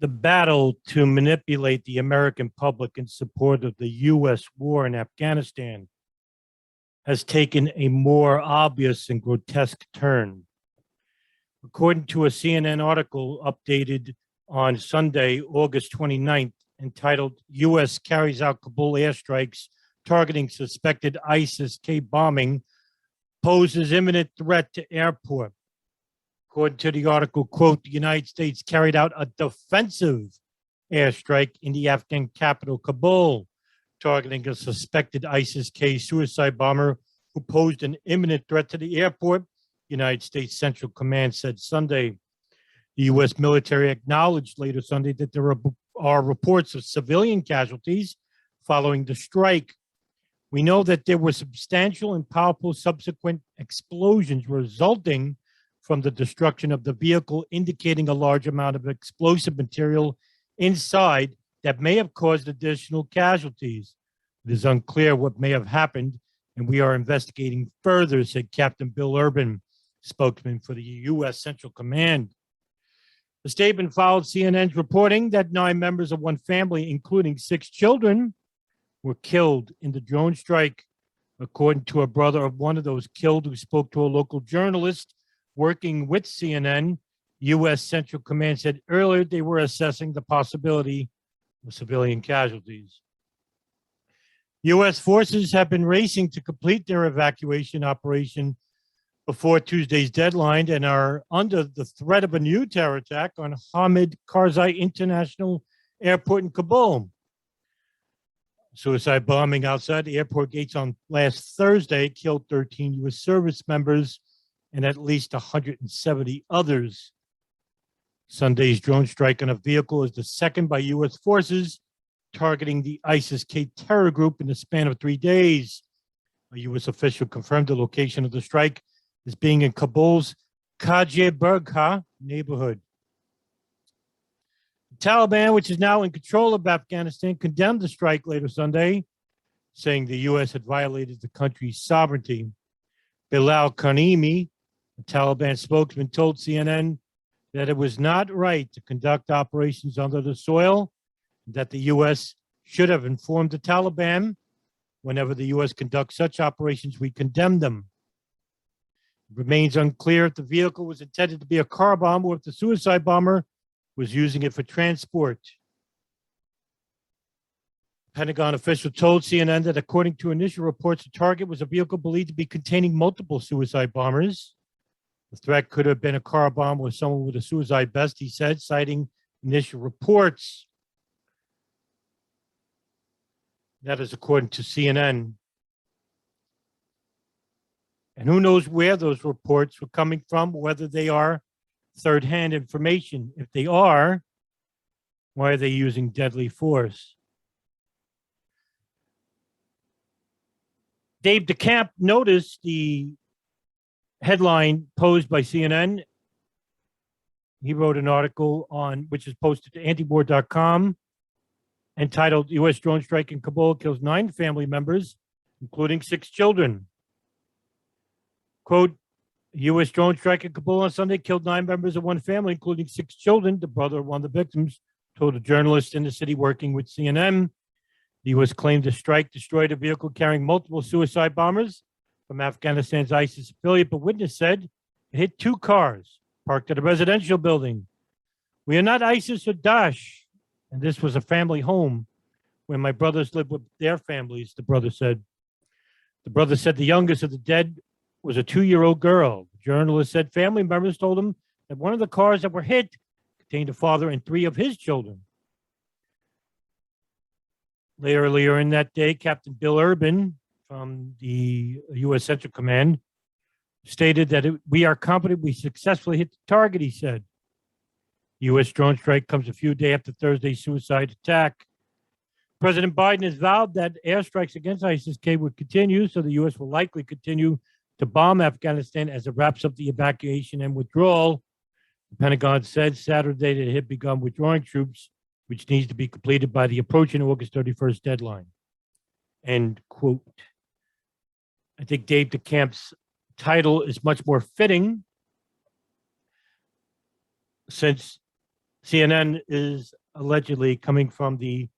The battle to manipulate the American public in support of the U.S. war in Afghanistan has taken a more obvious and grotesque turn. According to a CNN article updated on Sunday, August 29th, entitled U.S. Carries Out Kabul Airstrikes Targeting Suspected ISIS-K Bombing Poses Imminent Threat to Airport. According to the article, quote, the United States carried out a defensive airstrike in the Afghan capital, Kabul, targeting a suspected ISIS-K suicide bomber who posed an imminent threat to the airport, United States Central Command said Sunday. The U.S. military acknowledged later Sunday that there are reports of civilian casualties following the strike. We know that there were substantial and powerful subsequent explosions resulting from the destruction of the vehicle, indicating a large amount of explosive material inside that may have caused additional casualties. It is unclear what may have happened, and we are investigating further, said Captain Bill Urban, spokesman for the U.S. Central Command. The statement followed CNN's reporting that 9 members of one family, including 6 children, were killed in the drone strike. According to a brother of one of those killed who spoke to a local journalist working with CNN, U.S. Central Command said earlier they were assessing the possibility of civilian casualties. U.S. forces have been racing to complete their evacuation operation before Tuesday's deadline and are under the threat of a new terror attack on Hamid Karzai International Airport in Kabul. Suicide bombing outside the airport gates on last Thursday killed 13 U.S. service members and at least 170 others. Sunday's drone strike on a vehicle is the second by U.S. forces targeting the ISIS-K terror group in the span of 3 days. A U.S. official confirmed the location of the strike as being in Kabul's Khaje-Burgha neighborhood. The Taliban, which is now in control of Afghanistan, condemned the strike later Sunday, saying the U.S. had violated the country's sovereignty. Bilal Kanemi, the Taliban spokesman, told CNN that it was not right to conduct operations under the soil, that the U.S. should have informed the Taliban. Whenever the U.S. conducts such operations, we condemn them. It remains unclear if the vehicle was intended to be a car bomb or if the suicide bomber was using it for transport. Pentagon official told CNN that according to initial reports, the target was a vehicle believed to be containing multiple suicide bombers. The threat could have been a car bomb or someone with a suicide vest, he said, citing initial reports. That is according to CNN. And who knows where those reports were coming from, whether they are third-hand information. If they are, why are they using deadly force? Dave DeCamp noticed the headline posed by CNN. He wrote an article on which is posted to antiwar.com entitled U.S. drone strike in Kabul kills 9 family members, including 6 children. Quote, U.S. drone strike in Kabul on Sunday killed 9 members of one family, including 6 children. The brother of one of the victims told a journalist in the city working with CNN. The U.S. claimed the strike destroyed a vehicle carrying multiple suicide bombers from Afghanistan's ISIS affiliate, but witness said it hit 2 cars parked at a residential building. We are not ISIS or Daesh, and this was a family home where my brothers lived with their families, the brother said. The brother said the youngest of the dead was a 2-year-old girl. The journalist said family members told him that one of the cars that were hit contained a father and 3 of his children. Earlier in that day, Captain Bill Urban from the U.S. Central Command stated that we are confident we successfully hit the target, he said. The U.S. drone strike comes a few days after Thursday's suicide attack. President Biden has vowed that airstrikes against ISIS-K would continue, so the U.S. will likely continue to bomb Afghanistan as it wraps up the evacuation and withdrawal. The Pentagon said Saturday that it had begun withdrawing troops, which needs to be completed by the approaching August 31st deadline. End quote. I think Dave DeCamp's title is much more fitting since CNN is allegedly coming from the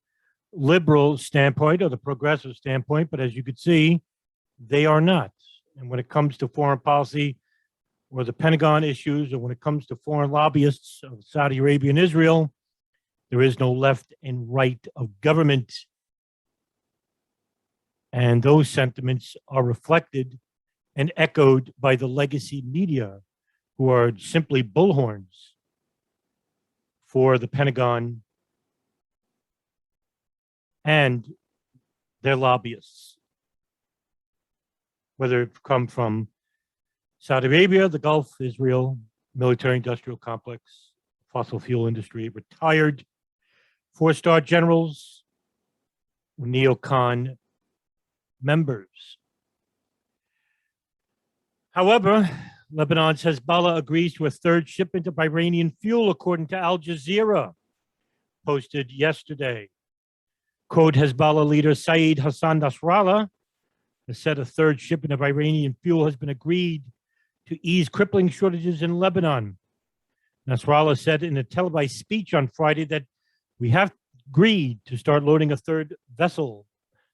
liberal standpoint or the progressive standpoint, but as you could see, they are not. And when it comes to foreign policy or the Pentagon issues, or when it comes to foreign lobbyists of Saudi Arabia and Israel, there is no left and right of government. And those sentiments are reflected and echoed by the legacy media, who are simply bullhorns for the Pentagon and their lobbyists, whether it come from Saudi Arabia, the Gulf, Israel, military-industrial complex, fossil fuel industry, retired four-star generals, neocon members. However, Lebanon's Hezbollah agrees to a third shipment of Iranian fuel, according to Al Jazeera, posted yesterday. Quote, Hezbollah leader Sayyed Hassan Nasrallah has said a third shipment of Iranian fuel has been agreed to ease crippling shortages in Lebanon. Nasrallah said in a televised speech on Friday that we have agreed to start loading a third vessel.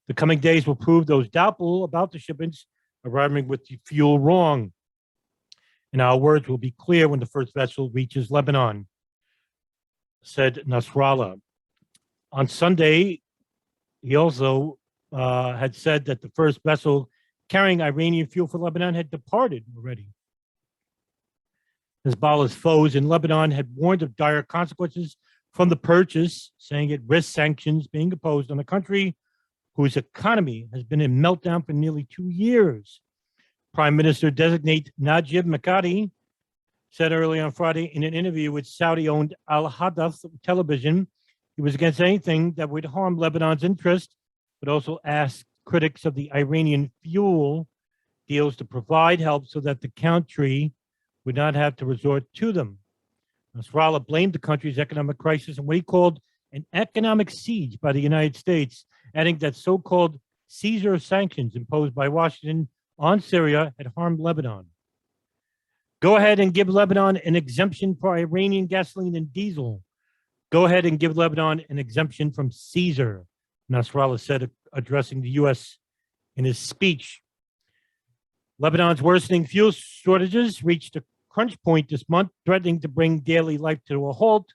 The coming days will prove those doubtful about the shipments arriving with the fuel wrong. And our words will be clear when the first vessel reaches Lebanon, said Nasrallah. On Sunday, he also had said that the first vessel carrying Iranian fuel for Lebanon had departed already. Hezbollah's foes in Lebanon had warned of dire consequences from the purchase, saying it risks sanctions being imposed on a country whose economy has been in meltdown for nearly 2 years. Prime Minister-designate Najib Mikati said early on Friday in an interview with Saudi-owned Al Hadath television, he was against anything that would harm Lebanon's interest, but also asked critics of the Iranian fuel deals to provide help so that the country would not have to resort to them. Nasrallah blamed the country's economic crisis and what he called an economic siege by the United States, adding that so-called Caesar sanctions imposed by Washington on Syria had harmed Lebanon. Go ahead and give Lebanon an exemption for Iranian gasoline and diesel. Go ahead and give Lebanon an exemption from Caesar, Nasrallah said, addressing the U.S. in his speech. Lebanon's worsening fuel shortages reached a crunch point this month, threatening to bring daily life to a halt.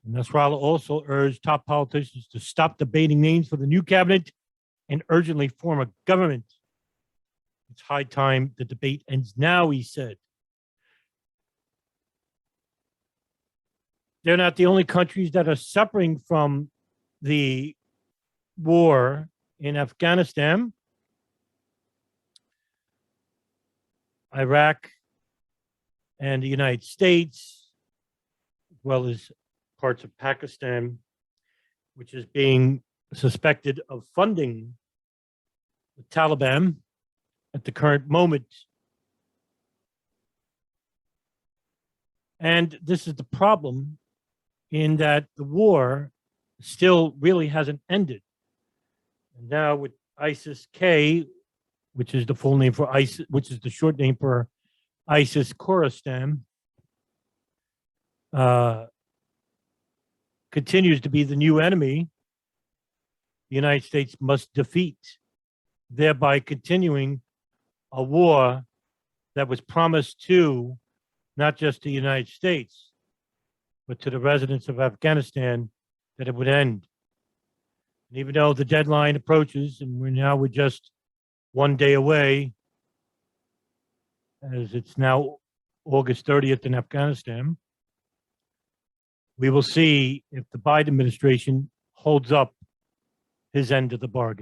Nasrallah also urged top politicians to stop debating names for the new cabinet and urgently form a government. It's high time the debate ends now, he said. They're not the only countries that are suffering from the war in Afghanistan. Iraq and the United States, as well as parts of Pakistan, which is being suspected of funding the Taliban at the current moment. And this is the problem, in that the war still really hasn't ended. And now with ISIS-K, which is the full name for ISIS, which is the short name for ISIS Khorasan, continues to be the new enemy the United States must defeat, thereby continuing a war that was promised to not just the United States, but to the residents of Afghanistan, that it would end. And even though the deadline approaches, and we're just 1 day away, as it's now August 30th in Afghanistan, we will see if the Biden administration holds up his end of the bargain.